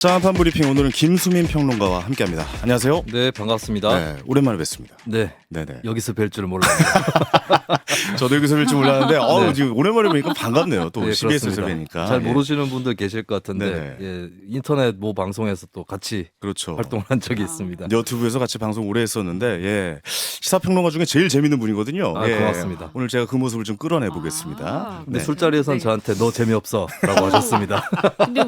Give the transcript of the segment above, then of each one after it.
짠판 브리핑 오늘은 김수민 평론가와 함께합니다. 안녕하세요. 네, 반갑습니다. 네, 오랜만에 뵙습니다. 네, 네네. 여기서 뵐 줄은 몰랐네요. 저도 여기서 뵐 줄 몰랐는데, 네. 지금 오랜만에 뵈니까 반갑네요. 또 네, CBS에서 그렇습니다. 뵈니까. 잘 예. 모르시는 분들 계실 것 같은데 네네. 예, 인터넷 모 방송에서 또 같이 그렇죠. 활동을 한 적이 있습니다. 유튜브에서 같이 방송 오래 했었는데, 예. 시사평론가 중에 제일 재밌는 분이거든요. 아, 예. 고맙습니다. 오늘 제가 그 모습을 좀 끌어내 보겠습니다. 근데 네. 술자리에선 네. 저한테 너 재미없어라고 하셨습니다. 근데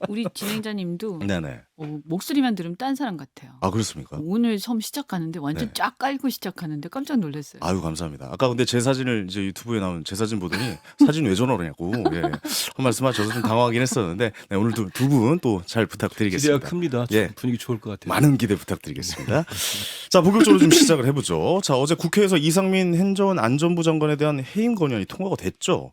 우리 진행자님도 네네. 목소리만 들으면 딴 사람 같아요. 아, 그렇습니까? 오늘 처음 시작하는데 완전 네. 쫙 깔고 시작하는데 깜짝 놀랐어요. 아유, 감사합니다. 아까 근데 제 사진을 이제 유튜브에 나온 제 사진 보더니 사진 왜 저러냐고 예. 한 말씀 하셔서 좀 당황하긴 했었는데 네, 오늘 두 분 또 잘 부탁드리겠습니다. 기대가 큽니다. 예. 분위기 좋을 것 같아요. 많은 기대 부탁드리겠습니다. 자, 본격적으로 좀 시작을 해보죠. 자, 어제 국회에서 이상민 행정안 안전부 장관에 대한 해임 건의안이 통과가 됐죠.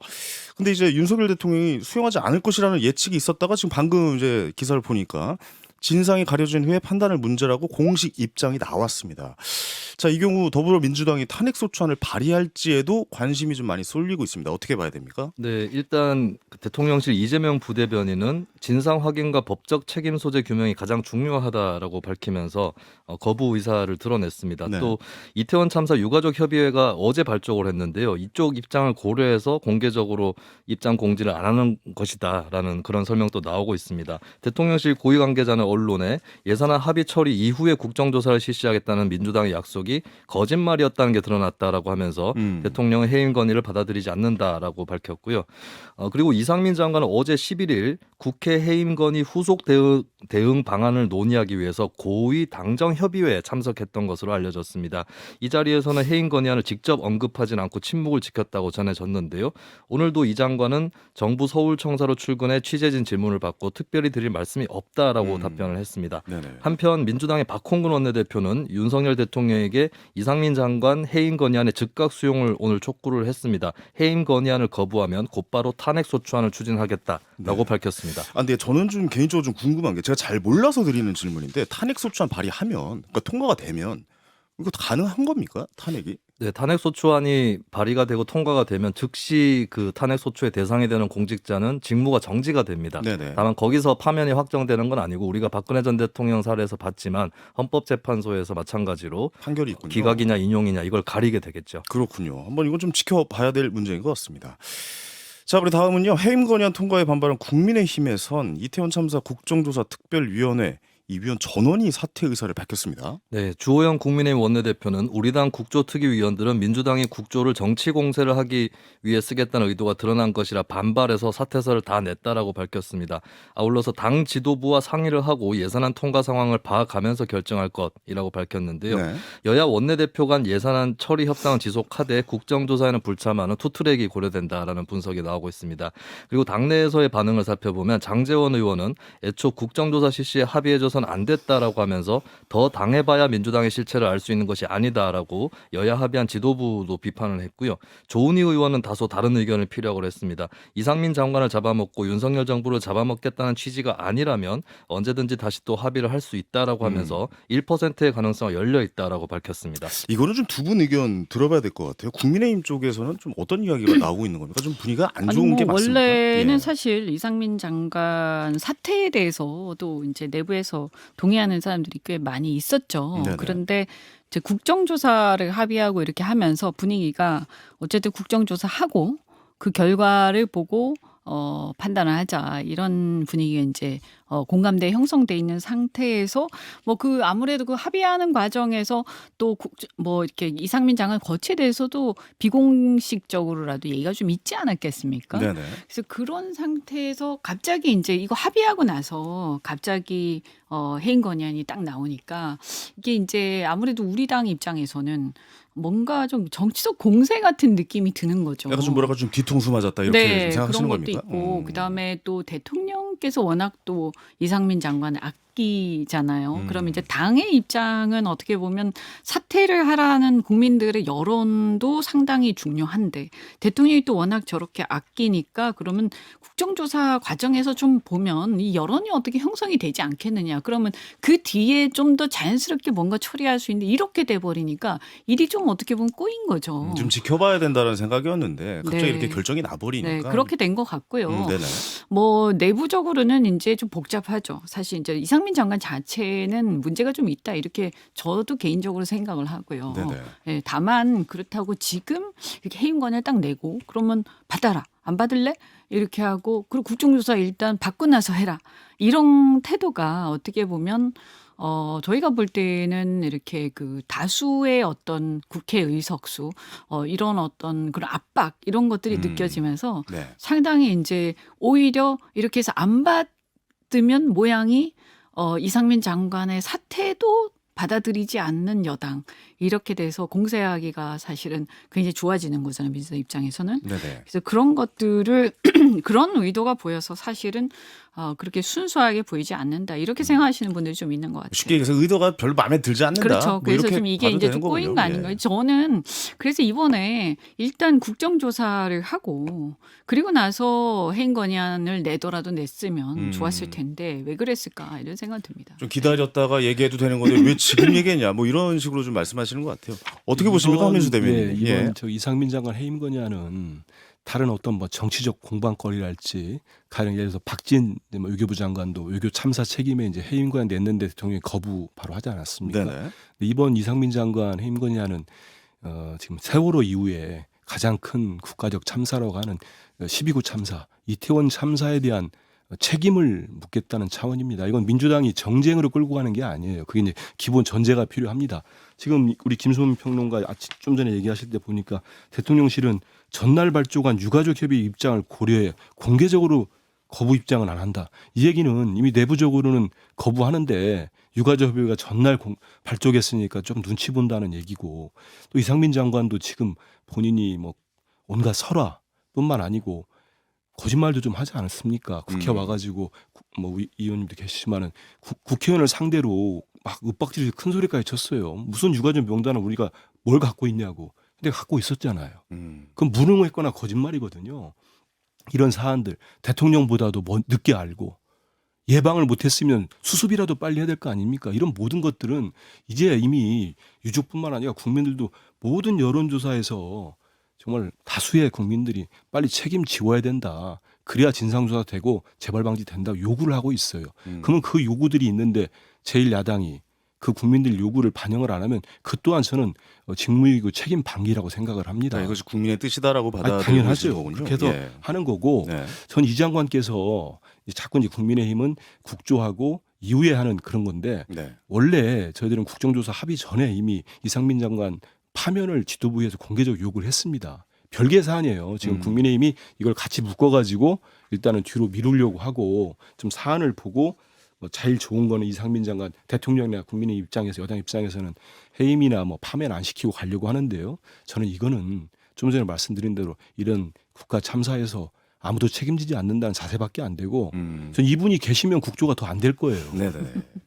근데 이제 윤석열 대통령이 수용하지 않을 것이라는 예측이 있었다가 지금 방금 이제 기사를 보니까 진상이 가려진 후에 판단을 문제라고 공식 입장이 나왔습니다. 자, 이 경우 더불어민주당이 탄핵소추안을 발의할지에도 관심이 좀 많이 쏠리고 있습니다. 어떻게 봐야 됩니까? 네, 일단 대통령실 이재명 부대변인은 진상 확인과 법적 책임 소재 규명이 가장 중요하다라고 밝히면서 거부 의사를 드러냈습니다. 네. 또 이태원 참사 유가족 협의회가 어제 발족을 했는데요. 이쪽 입장을 고려해서 공개적으로 입장 공지를 안 하는 것이다라는 그런 설명도 나오고 있습니다. 대통령실 고위 관계자는 언론에 예산안 합의 처리 이후에 국정조사를 실시하겠다는 민주당의 약속이 거짓말이었다는 게 드러났다라고 하면서 대통령의 해임 건의를 받아들이지 않는다라고 밝혔고요. 그리고 이상민 장관은 어제 11일 국회 해임 건의 후속 대응 방안을 논의하기 위해서 고위 당정협의회에 참석했던 것으로 알려졌습니다. 이 자리에서는 해임 건의안을 직접 언급하진 않고 침묵을 지켰다고 전해졌는데요. 오늘도 이 장관은 정부 서울청사로 출근해 취재진 질문을 받고 특별히 드릴 말씀이 없다라고 답변을 했습니다. 네네. 한편 민주당의 박홍근 원내대표는 윤석열 대통령에게 이상민 장관 해임 건의안의 즉각 수용을 오늘 촉구를 했습니다. 해임 건의안을 거부하면 곧바로 탄핵소추안을 추진하겠다라고 네. 밝혔습니다. 아, 근데 저는 좀 개인적으로 좀 궁금한 게 제가 잘 몰라서 드리는 질문인데 탄핵소추안 발의하면 그러니까 통과가 되면 이거 가능한 겁니까? 탄핵이? 네, 탄핵소추안이 발의가 되고 통과가 되면 즉시 그 탄핵소추의 대상이 되는 공직자는 직무가 정지가 됩니다. 네네. 다만 거기서 파면이 확정되는 건 아니고 우리가 박근혜 전 대통령 사례에서 봤지만 헌법재판소에서 마찬가지로 판결이 있군요. 기각이냐 인용이냐 이걸 가리게 되겠죠. 그렇군요. 한번 이건 좀 지켜봐야 될 문제인 것 같습니다. 자, 우리 다음은요. 해임 건의안 통과에 반발한 국민의힘에선 이태원 참사 국정조사 특별위원회 이 위원 전원이 사퇴 의사를 밝혔습니다. 네, 주호영 국민의힘 원내대표는 우리 당 국조특위위원들은 민주당이 국조를 정치 공세를 하기 위해 쓰겠다는 의도가 드러난 것이라 반발해서 사퇴서를 다 냈다라고 밝혔습니다. 아울러서 당 지도부와 상의를 하고 예산안 통과 상황을 봐가면서 결정할 것이라고 밝혔는데요. 네. 여야 원내대표 간 예산안 처리 협상은 지속하되 국정조사에는 불참하는 투트랙이 고려된다라는 분석이 나오고 있습니다. 그리고 당내에서의 반응을 살펴보면 장제원 의원은 애초 국정조사 실시에 합의해줘서는 안 됐다라고 하면서 더 당해봐야 민주당의 실체를 알 수 있는 것이 아니다라고 여야 합의한 지도부도 비판을 했고요. 조은희 의원은 다소 다른 의견을 피력을 했습니다. 이상민 장관을 잡아먹고 윤석열 정부를 잡아먹겠다는 취지가 아니라면 언제든지 다시 또 합의를 할 수 있다라고 하면서 1%의 가능성이 열려 있다라고 밝혔습니다. 이거는 좀 두 분 의견 들어봐야 될 것 같아요. 국민의힘 쪽에서는 좀 어떤 이야기가 나오고 있는 겁니까? 좀 분위기가 안 아니, 좋은 게 맞습니까? 원래는 예. 사실 이상민 장관 사퇴에 대해서도 이제 내부에서 동의하는 사람들이 꽤 많이 있었죠. 네네. 그런데 이제 국정조사를 합의하고 이렇게 하면서 분위기가 어쨌든 국정조사하고 그 결과를 보고 판단을 하자 이런 분위기가 이제 공감대 형성돼 있는 상태에서 뭐 그 아무래도 그 합의하는 과정에서 또 뭐 이렇게 이상민 장관 거치에 대해서도 비공식적으로라도 얘기가 좀 있지 않았겠습니까? 네네. 그래서 그런 상태에서 갑자기 이제 이거 합의하고 나서 갑자기 해임 건의안이 딱 나오니까 이게 이제 아무래도 우리 당 입장에서는 뭔가 좀 정치적 공세 같은 느낌이 드는 거죠. 약간 좀 뭐랄까 좀 뒤통수 맞았다 이렇게 네, 생각하시는 그런 것도 겁니까? 있고 그다음에 또 대통령께서 워낙 또 이상민 장관을 바뀌잖아요. 그럼 이제 당의 입장은 어떻게 보면 사퇴를 하라는 국민들의 여론도 상당히 중요한데 대통령이 또 워낙 저렇게 아끼니까 그러면 국정조사 과정에서 좀 보면 이 여론이 어떻게 형성이 되지 않겠느냐. 그러면 그 뒤에 좀 더 자연스럽게 뭔가 처리할 수 있는데 이렇게 돼버리니까 일이 좀 어떻게 보면 꼬인 거죠. 좀 지켜봐야 된다는 생각이었는데 갑자기 네. 이렇게 결정이 나버리니까. 네, 그렇게 된 것 같고요. 네네. 뭐 내부적으로는 이제 좀 복잡하죠. 사실 이제 이상민 장관 자체는 문제가 좀 있다 이렇게 저도 개인적으로 생각을 하고요. 네네. 예, 다만 그렇다고 지금 이렇게 해임권을 딱 내고 그러면 받아라 안 받을래 이렇게 하고 그리고 국정조사 일단 받고 나서 해라 이런 태도가 어떻게 보면 저희가 볼 때는 이렇게 그 다수의 어떤 국회 의석수 이런 어떤 그런 압박 이런 것들이 느껴지면서 네. 상당히 이제 오히려 이렇게 해서 안 받으면 모양이 이상민 장관의 사퇴도 받아들이지 않는 여당 이렇게 돼서 공세하기가 사실은 굉장히 좋아지는 거잖아요. 민주당 입장에서는. 네네. 그래서 그런 것들을 그런 의도가 보여서 사실은 그렇게 순수하게 보이지 않는다. 이렇게 생각하시는 분들이 좀 있는 것 같아요. 쉽게 얘기해서 의도가 별로 마음에 들지 않는다. 그렇죠. 뭐 그래서 이렇게 좀 이게 봐도 이제 되는 좀 꼬인 거군요. 거 아닌가요? 예. 저는 그래서 이번에 일단 국정조사를 하고 그리고 나서 해임 건의안을 내더라도 냈으면 좋았을 텐데 왜 그랬을까 이런 생각 듭니다. 좀 기다렸다가 얘기해도 되는 건데 왜 지금 얘기했냐 뭐 이런 식으로 좀 말씀하시는 것 같아요. 어떻게 보십니까, 한민수 대변인? 이번 저 이상민 장관 해임 건의안은 다른 어떤 뭐 정치적 공방거리랄지 가령 예를 들어서 박진 뭐 외교부 장관도 외교 참사 책임에 이제 해임 건의안 냈는데 대통령이 거부 바로 하지 않았습니까? 네네. 근데 이번 이상민 장관 해임 건의안은 지금 세월호 이후에 가장 큰 국가적 참사라고 하는 12구 참사, 이태원 참사에 대한 책임을 묻겠다는 차원입니다. 이건 민주당이 정쟁으로 끌고 가는 게 아니에요. 그게 이제 기본 전제가 필요합니다. 지금 우리 김소민 평론가 좀 전에 얘기하실 때 보니까 대통령실은 전날 발족한 유가족 협의 입장을 고려해 공개적으로 거부 입장은 안 한다. 이 얘기는 이미 내부적으로는 거부하는데 유가족 협의가 전날 발족했으니까 좀 눈치 본다는 얘기고 또 이상민 장관도 지금 본인이 뭐 온갖 설화뿐만 아니고 거짓말도 좀 하지 않았습니까? 국회 와가지고 뭐 의원님도 계시지만은 국회의원을 상대로 막 윽박지르 큰 소리까지 쳤어요. 무슨 유가족 명단을 우리가 뭘 갖고 있냐고. 근데 갖고 있었잖아요. 그럼 무능했거나 거짓말이거든요. 이런 사안들 대통령보다도 늦게 알고 예방을 못했으면 수습이라도 빨리 해야 될 거 아닙니까? 이런 모든 것들은 이제 이미 유족뿐만 아니라 국민들도 모든 여론조사에서 정말 다수의 국민들이 빨리 책임지워야 된다. 그래야 진상조사 되고 재발 방지 된다 요구를 하고 있어요. 그러면 그 요구들이 있는데 제1야당이 그 국민들 요구를 반영을 안 하면 그 또한 저는 직무유기고 책임 방기라고 생각을 합니다. 이것이 국민의 뜻이다라고 받아들이는 당연하죠. 거군요. 그렇게 해서 예. 하는 거고 네. 전 이 장관께서 자꾸 이제 국민의힘은 국조하고 이후에 하는 그런 건데 네. 원래 저희들은 국정조사 합의 전에 이미 이상민 장관 파면을 지도부에서 공개적으로 요구를 했습니다. 별개 사안이에요. 지금 국민의힘이 이걸 같이 묶어가지고 일단은 뒤로 미루려고 하고 좀 사안을 보고 뭐 제일 좋은 거는 이상민 장관 대통령이나 국민의 입장에서 여당 입장에서는 해임이나 뭐 파면 안 시키고 가려고 하는데요. 저는 이거는 좀 전에 말씀드린 대로 이런 국가 참사에서 아무도 책임지지 않는다는 자세밖에 안 되고 전 이분이 계시면 국조가 더 안 될 거예요. 네네.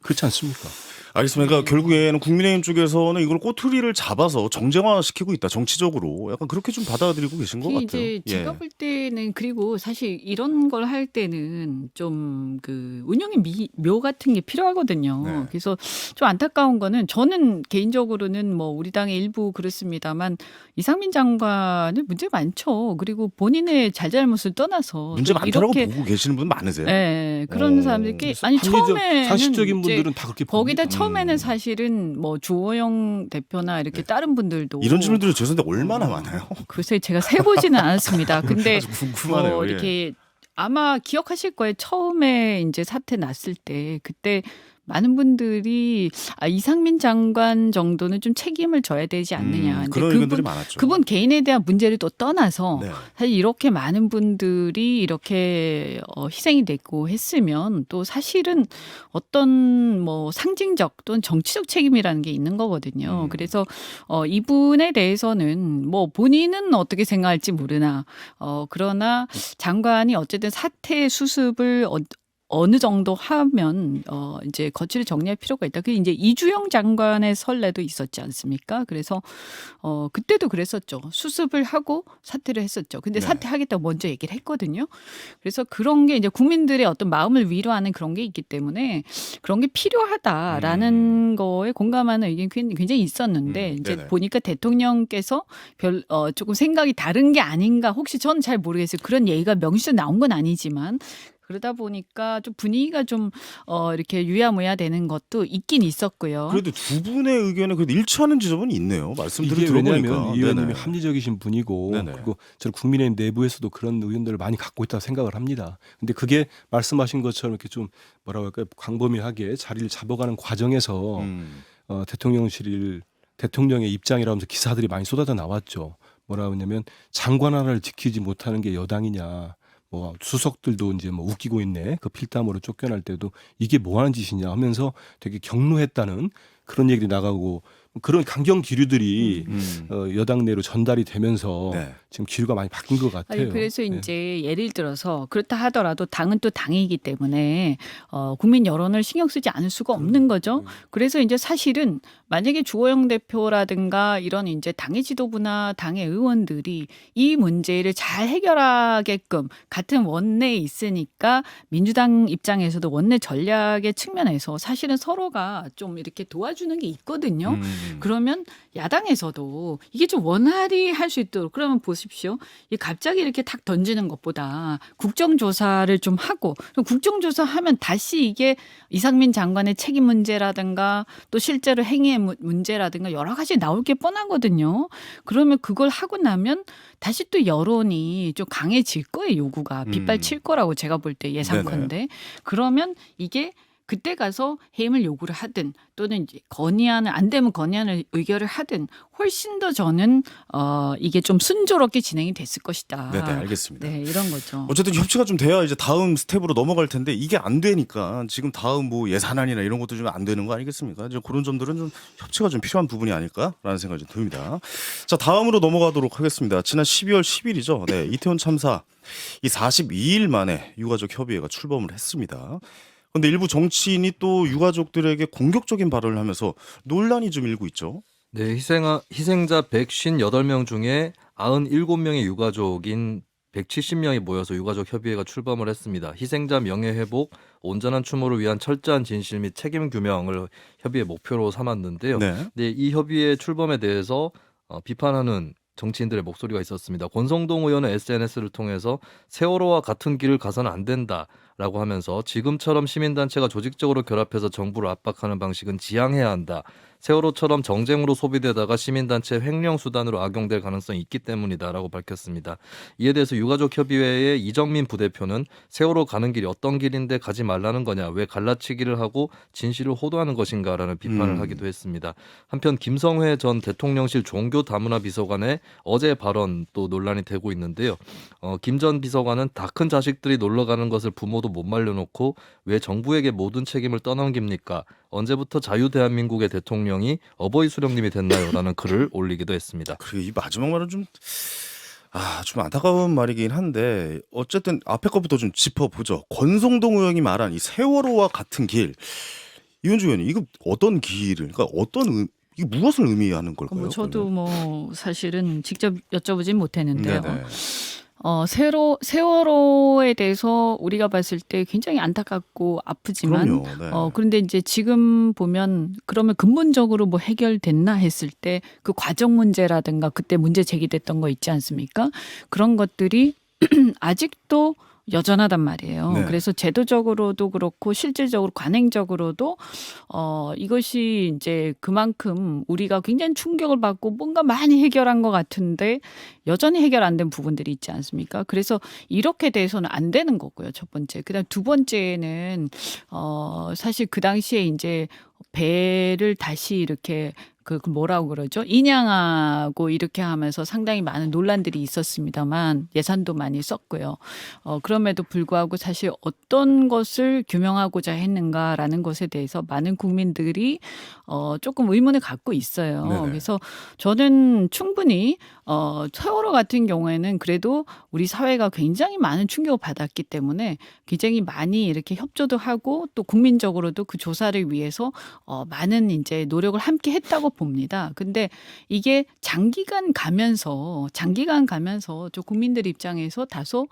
그렇지 않습니까? 알겠습니다. 그러니까 결국에는 국민의힘 쪽에서는 이걸 꼬투리를 잡아서 정쟁화시키고 있다. 정치적으로 약간 그렇게 좀 받아들이고 계신 것 같아요. 이제 제가 볼 때는 그리고 사실 이런 걸 할 때는 좀 그 운영의 묘 같은 게 필요하거든요. 네. 그래서 좀 안타까운 거는 저는 개인적으로는 뭐 우리 당의 일부 그렇습니다만 이상민 장관은 문제 많죠. 그리고 본인의 잘잘못을 떠나서 문제 또 많다라고 이렇게 보고 계시는 분 많으세요? 네, 그런 사람들이 아니 처음에는 상식적인 이제 분들은 다 그렇게 거기다 봅니다. 처음에는 사실은 뭐 주호영 대표나 이렇게 다른 분들도 이런 질문들이 죄송한데 얼마나 많아요? 글쎄 제가 세보지는 않았습니다. 근데 아주 궁금하네요. 예. 이렇게 아마 기억하실 거예요. 처음에 이제 사태 났을 때 그때 많은 분들이 이상민 장관 정도는 좀 책임을 져야 되지 않느냐. 근데 그런 의견들이 많았죠. 그분 개인에 대한 문제를 또 떠나서 네. 사실 이렇게 많은 분들이 이렇게 희생이 됐고 했으면 또 사실은 어떤 뭐 상징적 또는 정치적 책임이라는 게 있는 거거든요. 그래서 이분에 대해서는 뭐 본인은 어떻게 생각할지 모르나 그러나 장관이 어쨌든 사태 수습을 어느 정도 하면 이제 거취를 정리할 필요가 있다. 그게 이제 이주영 장관의 선례도 있었지 않습니까? 그래서 그때도 그랬었죠. 수습을 하고 사퇴를 했었죠. 근데 네. 사퇴하겠다고 먼저 얘기를 했거든요. 그래서 그런 게 이제 국민들의 어떤 마음을 위로하는 그런 게 있기 때문에 그런 게 필요하다라는 거에 공감하는 의견이 굉장히 있었는데 이제 네네. 보니까 대통령께서 조금 생각이 다른 게 아닌가. 혹시 저는 잘 모르겠어요. 그런 얘기가 명시로 나온 건 아니지만 그러다 보니까 좀 분위기가 좀 이렇게 유야무야 되는 것도 있긴 있었고요. 그래도 두 분의 의견에 그래도 일치하는 지점은 있네요. 말씀들을 이게 들어보니까. 왜냐하면 이 의원님이 네네. 합리적이신 분이고 네네. 그리고 저는 국민의힘 내부에서도 그런 의견들을 많이 갖고 있다고 생각을 합니다. 근데 그게 말씀하신 것처럼 이렇게 좀 뭐라고 할까요? 광범위하게 자리를 잡아가는 과정에서 대통령의 입장이라면서 기사들이 많이 쏟아져 나왔죠. 뭐라고 하냐면 장관 하나를 지키지 못하는 게 여당이냐. 뭐 수석들도 이제 뭐 웃기고 있네. 그 필담으로 쫓겨날 때도 이게 뭐 하는 짓이냐 하면서 되게 격노했다는 그런 얘기들이 나가고 그런 강경 기류들이 여당 내로 전달이 되면서 네. 지금 기류가 많이 바뀐 것 같아요. 아니, 그래서 네. 이제 예를 들어서 그렇다 하더라도 당은 또 당이기 때문에 국민 여론을 신경 쓰지 않을 수가 없는 거죠. 그래서 이제 사실은 만약에 주호영 대표라든가 이런 이제 당의 지도부나 당의 의원들이 이 문제를 잘 해결하게끔 같은 원내에 있으니까 민주당 입장에서도 원내 전략의 측면에서 사실은 서로가 좀 이렇게 도와주는 게 있거든요. 그러면 야당에서도 이게 좀 원활히 할 수 있도록 그러면 보십시오. 이 갑자기 이렇게 탁 던지는 것보다 국정조사를 좀 하고 국정조사 하면 다시 이게 이상민 장관의 책임 문제라든가 또 실제로 행위의 문제라든가 여러 가지 나올 게 뻔하거든요. 그러면 그걸 하고 나면 다시 또 여론이 좀 강해질 거예요. 요구가 빗발칠 거라고 제가 볼 때 예상컨대. 그러면 이게 그때 가서 해임을 요구를 하든 또는 이제 건의안을 안 되면 건의안을 의결을 하든 훨씬 더 저는 이게 좀 순조롭게 진행이 됐을 것이다. 네네, 알겠습니다. 네, 이런 거죠. 어쨌든 협치가 좀 돼야 이제 다음 스텝으로 넘어갈 텐데 이게 안 되니까 지금 다음 뭐 예산안이나 이런 것도 좀 안 되는 거 아니겠습니까? 이제 그런 점들은 좀 협치가 좀 필요한 부분이 아닐까라는 생각이 좀 듭니다. 자, 다음으로 넘어가도록 하겠습니다. 지난 12월 10일이죠. 네, 이태원 참사 이 42일 만에 유가족 협의회가 출범을 했습니다. 그런데 일부 정치인이 또 유가족들에게 공격적인 발언을 하면서 논란이 좀 일고 있죠. 네, 희생자 158명 중에 97명의 유가족인 170명이 모여서 유가족 협의회가 출범을 했습니다. 희생자 명예회복, 온전한 추모를 위한 철저한 진실 및 책임 규명을 협의회 목표로 삼았는데요. 네. 네, 이 협의회 출범에 대해서 비판하는 정치인들의 목소리가 있었습니다. 권성동 의원은 SNS를 통해서 세월호와 같은 길을 가서는 안 된다라고 하면서 지금처럼 시민단체가 조직적으로 결합해서 정부를 압박하는 방식은 지양해야 한다. 세월호처럼 정쟁으로 소비되다가 시민단체 횡령 수단으로 악용될 가능성이 있기 때문이다라고 밝혔습니다. 이에 대해서 유가족협의회의 이정민 부대표는 세월호 가는 길이 어떤 길인데 가지 말라는 거냐, 왜 갈라치기를 하고 진실을 호도하는 것인가라는 비판을 하기도 했습니다. 한편 김성회 전 대통령실 종교다문화 비서관의 어제 발언 또 논란이 되고 있는데요. 김 전 비서관은 다 큰 자식들이 놀러 가는 것을 부모도 못 말려놓고 왜 정부에게 모든 책임을 떠넘깁니까? 언제부터 자유대한민국의 대통령이 어버이 수령님이 됐나요? 라는 글을 올리기도 했습니다. 그리고 이 마지막 말은 좀 안타까운 말이긴 한데 어쨌든 앞에 것부터 좀 짚어보죠. 권성동 의원이 말한 이 세월호와 같은 길. 이현주 의원님, 이거 어떤 길을, 그러니까 이게 무엇을 의미하는 걸까요? 뭐 저도 뭐 사실은 직접 여쭤보진 못했는데요. 네네. 세월호에 대해서 우리가 봤을 때 굉장히 안타깝고 아프지만 그럼요. 네. 그런데 이제 지금 보면 그러면 근본적으로 뭐 해결됐나 했을 때 그 과정 문제라든가 그때 문제 제기됐던 거 있지 않습니까? 그런 것들이 아직도 여전하단 말이에요. 네. 그래서 제도적으로도 그렇고 실질적으로 관행적으로도 이것이 이제 그만큼 우리가 굉장히 충격을 받고 뭔가 많이 해결한 것 같은데 여전히 해결 안 된 부분들이 있지 않습니까? 그래서 이렇게 돼서는 안 되는 거고요. 첫 번째. 그다음 두 번째는 사실 그 당시에 이제 배를 다시 이렇게 그 뭐라고 그러죠? 인양하고 이렇게 하면서 상당히 많은 논란들이 있었습니다만 예산도 많이 썼고요. 그럼에도 불구하고 사실 어떤 것을 규명하고자 했는가라는 것에 대해서 많은 국민들이 조금 의문을 갖고 있어요. 네네. 그래서 저는 충분히 세월호 같은 경우에는 그래도 우리 사회가 굉장히 많은 충격을 받았기 때문에 굉장히 많이 이렇게 협조도 하고 또 국민적으로도 그 조사를 위해서 많은 이제 노력을 함께 했다고 봅니다. 근데 이게 장기간 가면서 저 국민들 입장에서 다소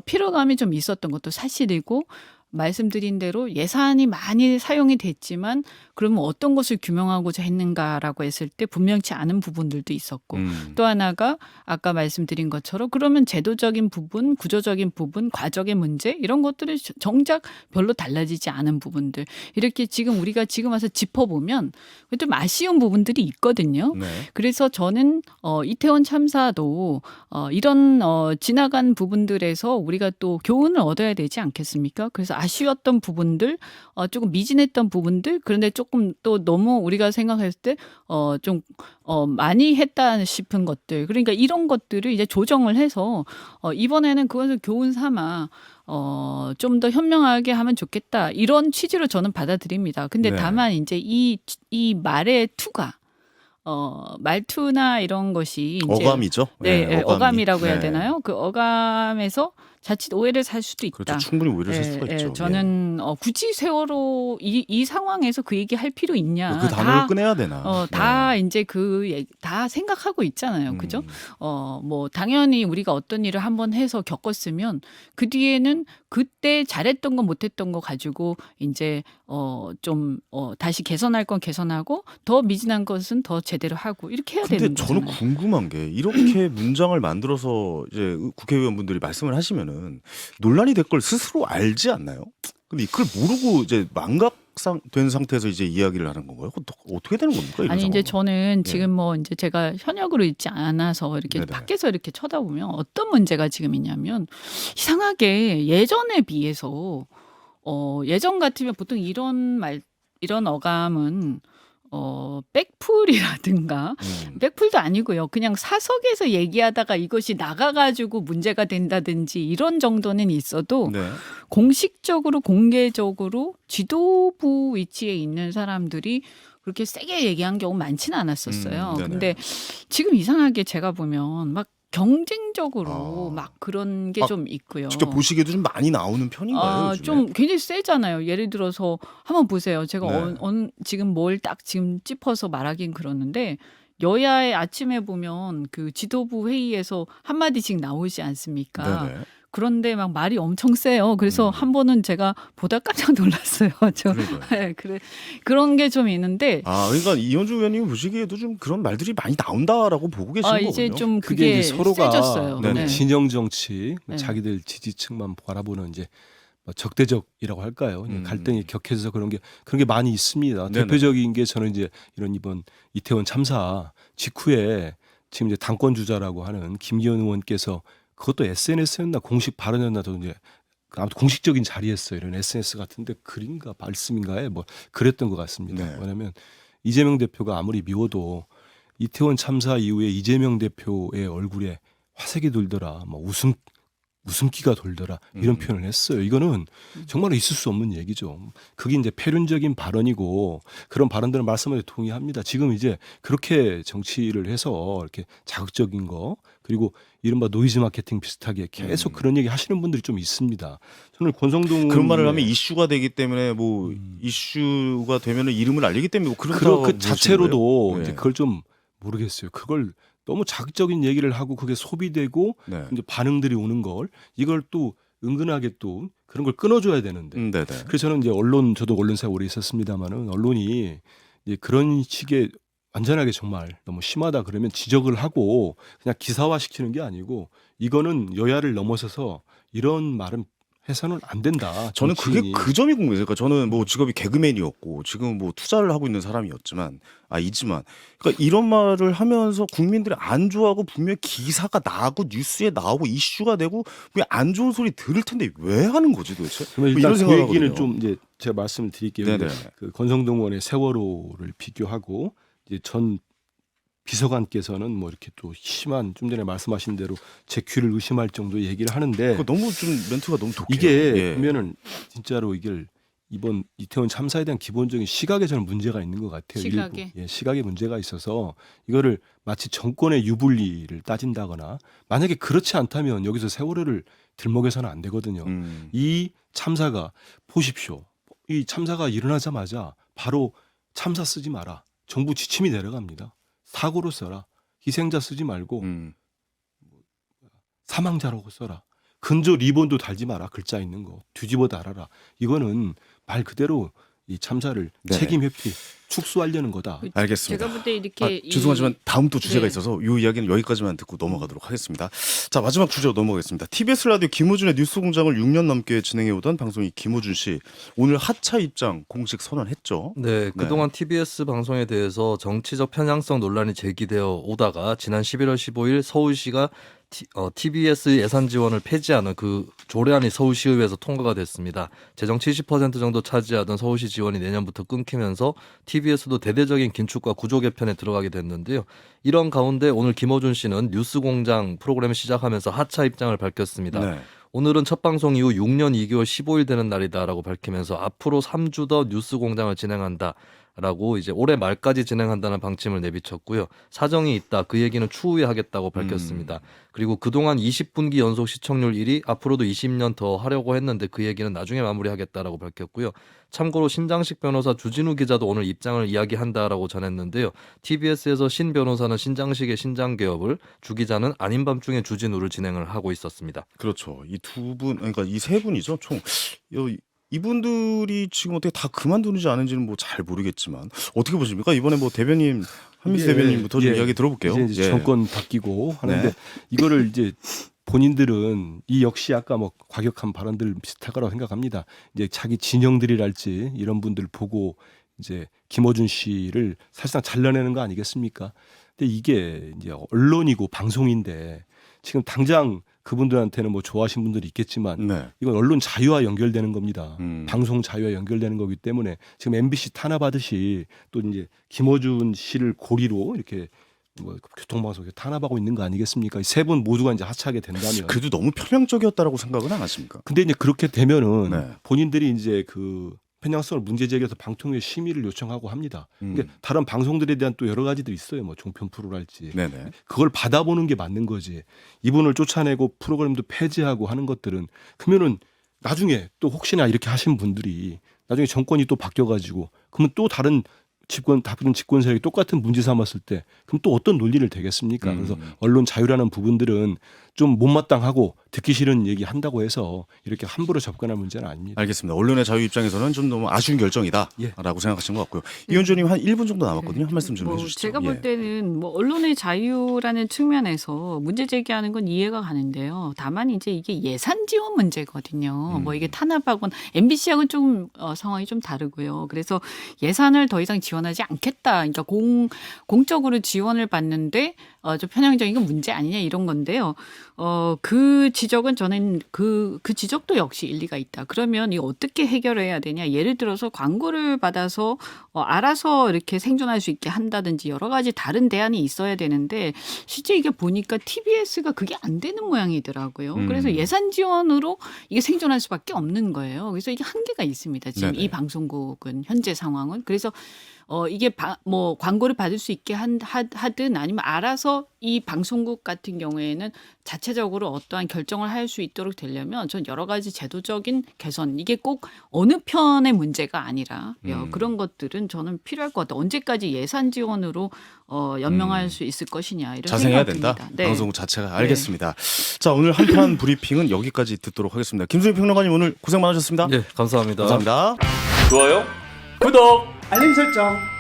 피로감이 좀 있었던 것도 사실이고 말씀드린 대로 예산이 많이 사용이 됐지만 그러면 어떤 것을 규명하고자 했는가라고 했을 때 분명치 않은 부분들도 있었고 또 하나가 아까 말씀드린 것처럼 그러면 제도적인 부분, 구조적인 부분, 과정의 문제 이런 것들이 정작 별로 달라지지 않은 부분들 이렇게 지금 우리가 지금 와서 짚어보면 좀 아쉬운 부분들이 있거든요. 네. 그래서 저는 이태원 참사도 이런 지나간 부분들에서 우리가 또 교훈을 얻어야 되지 않겠습니까? 그래서 아쉬웠던 부분들, 조금 미진했던 부분들, 그런데 조금 또 너무 우리가 생각했을 때 좀 많이 했다 싶은 것들, 그러니까 이런 것들을 이제 조정을 해서 이번에는 그것을 교훈 삼아 좀 더 현명하게 하면 좋겠다 이런 취지로 저는 받아들입니다. 근데 네. 다만 이제 이 말의 투가 말투나 이런 것이 이제 어감이죠. 네, 어감이. 어감이라고 해야 네. 되나요? 그 어감에서 자칫 오해를 살 수도 있다. 그렇죠. 충분히 오해를 살 예, 수가 예, 있죠. 저는 굳이 세월호 이 상황에서 그 얘기 할 필요 있냐? 그 단어를 꺼내야 되나? 다 이제 다 생각하고 있잖아요. 그죠? 뭐 당연히 우리가 어떤 일을 한번 해서 겪었으면 그 뒤에는 그때 잘했던 거 못했던 거 가지고 이제 좀 다시 개선할 건 개선하고 더 미진한 것은 더 제대로 하고 이렇게 해야 근데 되는 저는 거잖아요. 궁금한 게 이렇게 문장을 만들어서 이제 국회의원분들이 말씀을 하시면은 논란이 될 걸 스스로 알지 않나요? 근데 그걸 모르고 이제 망각된 상태에서 이제 이야기를 하는 건가요? 어떻게 되는 겁니까? 이런 아니 이제 상황은? 저는 예. 지금 뭐 이제 제가 현역으로 있지 않아서 이렇게 네네. 밖에서 이렇게 쳐다보면 어떤 문제가 지금 있냐면 이상하게 예전에 비해서 예전 같으면 보통 이런 어감은 백풀이라든가 백풀도 아니고요. 그냥 사석에서 얘기하다가 이것이 나가가지고 문제가 된다든지 이런 정도는 있어도 네. 공식적으로 공개적으로 지도부 위치에 있는 사람들이 그렇게 세게 얘기한 경우 많지는 않았었어요. 네네. 근데 지금 이상하게 제가 보면 막 경쟁적으로 막 그런 게 아, 좀 있고요. 직접 보시기에도 좀 많이 나오는 편인가요? 요즘에? 좀 굉장히 세잖아요. 예를 들어서 한번 보세요. 제가 네. 지금 뭘 딱 지금 짚어서 말하긴 그러는데 여야의 아침에 보면 그 지도부 회의에서 한마디씩 나오지 않습니까? 네네. 그런데 막 말이 엄청 세요. 그래서 한 번은 제가 보다 깜짝 놀랐어요. 그러니까요. 네, 그런 게 좀 있는데 그러니까 이현주 의원님 보시기에도 좀 그런 말들이 많이 나온다라고 보고 계시는 이제 거군요. 좀 그게 그게 이제 서로가 세졌어요. 네네. 네. 진영 정치, 네. 자기들 지지층만 바라보는 이제 적대적이라고 할까요? 갈등이 격해져서 그런 게 많이 있습니다. 네네. 대표적인 게 저는 이제 이번 이태원 참사 직후에 지금 이제 당권 주자라고 하는 김기현 의원께서 그것도 SNS였나 공식 발언이었나도 이제 아무튼 공식적인 자리였어요. 이런 SNS 같은데 글인가 말씀인가에 뭐 그랬던 것 같습니다. 네. 왜냐하면 이재명 대표가 아무리 미워도 이태원 참사 이후에 이재명 대표의 얼굴에 화색이 돌더라, 뭐 웃음기가 돌더라 이런 표현을 했어요. 이거는 정말 있을 수 없는 얘기죠. 그게 이제 폐륜적인 발언이고 그런 발언들은 말씀에 동의합니다. 지금 이제 그렇게 정치를 해서 이렇게 자극적인 거 그리고 이른바 노이즈 마케팅 비슷하게 계속 그런 얘기 하시는 분들이 좀 있습니다. 저는 권성동 그런 말을 의원의 하면 이슈가 되기 때문에 뭐 이슈가 되면은 이름을 알리기 때문에 뭐 그렇다고 그 자체로도 보시는 이제 거예요? 그걸 좀 모르겠어요. 그걸 너무 자극적인 얘기를 하고 그게 소비되고 네. 이제 반응들이 오는 걸 이걸 또 은근하게 또 그런 걸 끊어줘야 되는데 네네. 그래서 저는 이제 저도 언론사에 오래 있었습니다만은 언론이 이제 그런 식의 완전하게 정말 너무 심하다 그러면 지적을 하고 그냥 기사화 시키는 게 아니고 이거는 여야를 넘어서서 이런 말은 해서는 안 된다. 저는 그게 정치인이. 그 점이 궁금해요. 그러니까 저는 뭐 직업이 개그맨이었고 지금 뭐 투자를 하고 있는 사람이었지만 그러니까 이런 말을 하면서 국민들이 안 좋아하고 분명히 기사가 나고 뉴스에 나오고 이슈가 되고 분명히 안 좋은 소리 들을 텐데 왜 하는 거지 도대체? 그러면 뭐 일단 이런 그 생각을 얘기는 하거든요. 좀 이제 제가 말씀을 드릴게요. 네네. 그 권성동 의원의 세월호를 비교하고 이제 전 비서관께서는 뭐 이렇게 또 심한 좀 전에 말씀하신 대로 제 귀를 의심할 정도 얘기를 하는데 그거 너무 좀 멘트가 너무 독해요. 이게 예. 보면은 진짜로 이걸 이번 이태원 참사에 대한 기본적인 시각에 저는 문제가 있는 것 같아요. 시각에? 일부. 예, 시각에 문제가 있어서 이거를 마치 정권의 유불리를 따진다거나 만약에 그렇지 않다면 여기서 세월호를 들먹여서는 안 되거든요. 이 참사가 보십시오. 이 참사가 일어나자마자 바로 참사 쓰지 마라. 정부 지침이 내려갑니다. 사고로 써라. 희생자 쓰지 말고 사망자라고 써라. 근조 리본도 달지 마라. 글자 있는 거 뒤집어 달아라. 이거는 말 그대로 이 참사를 네. 책임 회피 축소하려는 거다. 알겠습니다. 제가 볼 때 이렇게 죄송하지만 다음 또 주제가 네. 있어서 이 이야기는 여기까지만 듣고 넘어가도록 하겠습니다. 자, 마지막 주제로 넘어가겠습니다. TBS 라디오 김호준의 뉴스공장을 6년 넘게 진행해오던 방송인 김호준 씨, 오늘 하차 입장 공식 선언했죠. 네, 그동안 TBS 방송에 대해서 정치적 편향성 논란이 제기되어 오다가 지난 11월 15일 서울시가 TBS 예산 지원을 폐지하는 그 조례안이 서울시의회에서 통과가 됐습니다. 재정 70% 정도 차지하던 서울시 지원이 내년부터 끊기면서 TBS도 대대적인 긴축과 구조 개편에 들어가게 됐는데요. 이런 가운데 오늘 김호준 씨는 뉴스공장 프로그램을 시작하면서 하차 입장을 밝혔습니다. 네. 오늘은 첫 방송 이후 6년 2개월 15일 되는 날이다라고 밝히면서 앞으로 3주 더 뉴스공장을 진행한다라고 이제 올해 말까지 진행한다는 방침을 내비쳤고요. 사정이 있다. 그 얘기는 추후에 하겠다고 밝혔습니다. 그리고 그동안 20분기 연속 시청률 1위, 앞으로도 20년 더 하려고 했는데 그 얘기는 나중에 마무리하겠다라고 밝혔고요. 참고로 신장식 변호사 주진우 기자도 오늘 입장을 이야기한다라고 전했는데요. TBS에서 신 변호사는 신장식의 신장개업을, 주 기자는 아닌 밤중에 주진우를 진행을 하고 있었습니다. 그렇죠. 이 두 분, 그러니까 이 세 분이죠. 총 이분들이 지금 어떻게 다 그만두는지 아닌지는 뭐 잘 모르겠지만 어떻게 보십니까? 이번에 뭐 대변인 한민수 대변인부터 좀 이야기 들어볼게요. 이제 정권 바뀌고 하는데 네. 이거를 이제 본인들은 이 역시 아까 뭐 과격한 발언들 비슷할 거라고 생각합니다. 이제 자기 진영들이랄지 이런 분들 보고 이제 김어준 씨를 사실상 잘라내는 거 아니겠습니까? 근데 이게 이제 언론이고 방송인데 지금 당장 그분들한테는 뭐 좋아하신 분들이 있겠지만 네. 이건 언론 자유와 연결되는 겁니다. 음. 방송 자유와 연결되는 거기 때문에 지금 MBC 탄압하듯이 또 이제 김어준 씨를 고리로 이렇게 뭐 교통방송에 탄압하고 있는 거 아니겠습니까? 세 분 모두가 이제 하차하게 된다면. 그래도 너무 편향적이었다라고 생각은 안 하십니까? 근데 이제 그렇게 되면은 네. 본인들이 이제 그 편향성을 문제 제기해서 방통위에 심의를 요청하고 합니다. 음. 그러니까 다른 방송들에 대한 또 여러 가지들이 있어요. 뭐 종편 프로랄지. 네네. 그걸 받아보는 게 맞는 거지. 이분을 쫓아내고 프로그램도 폐지하고 하는 것들은 그러면은 나중에 또 혹시나 이렇게 하신 분들이 나중에 정권이 또 바뀌어가지고 그러면 또 다른 집권 세력이 똑같은 문제 삼았을 때 그럼 또 어떤 논리를 되겠습니까? 그래서 언론 자유라는 부분들은 좀 못마땅하고 듣기 싫은 얘기 한다고 해서 이렇게 함부로 접근할 문제는 아닙니다. 알겠습니다. 언론의 자유 입장에서는 좀 너무 아쉬운 결정이다라고 예. 생각하신 것 같고요. 이현주님 한 1분 정도 남았거든요. 한 말씀 좀 해주시죠. 제가 볼 예. 때는 뭐 언론의 자유라는 측면에서 문제 제기하는 건 이해가 가는데요. 다만 이제 이게 예산 지원 문제거든요. 뭐 이게 탄압하고는 MBC하고는 좀 상황이 좀 다르고요. 그래서 예산을 더 이상 지원하지 않겠다. 그러니까 공적으로 지원을 받는데 좀 편향적인 건 문제 아니냐 이런 건데요. 그 지적은 저는 그 지적도 역시 일리가 있다. 그러면 이 어떻게 해결해야 되냐? 예를 들어서 광고를 받아서 알아서 이렇게 생존할 수 있게 한다든지 여러 가지 다른 대안이 있어야 되는데 실제 이게 보니까 TBS가 그게 안 되는 모양이더라고요. 그래서 예산 지원으로 이게 생존할 수밖에 없는 거예요. 그래서 이게 한계가 있습니다. 지금 네네. 이 방송국은 현재 상황은. 그래서 이게 뭐 광고를 받을 수 있게 하든 아니면 알아서 이 방송국 같은 경우에는 자체적으로 어떠한 결정을 할 수 있도록 되려면 전 여러 가지 제도적인 개선 이게 꼭 어느 편의 문제가 아니라 그런 것들은 저는 필요할 것 같아요. 언제까지 예산 지원으로 연명할 수 있을 것이냐 이런 자생해야 생각이 된다. 듭니다. 네. 방송국 자체가. 알겠습니다. 자, 오늘 한판 브리핑은 여기까지 듣도록 하겠습니다. 김수희 평론가님 오늘 고생 많으셨습니다. 예, 감사합니다. 감사합니다. 좋아요. 구독, 알림 설정.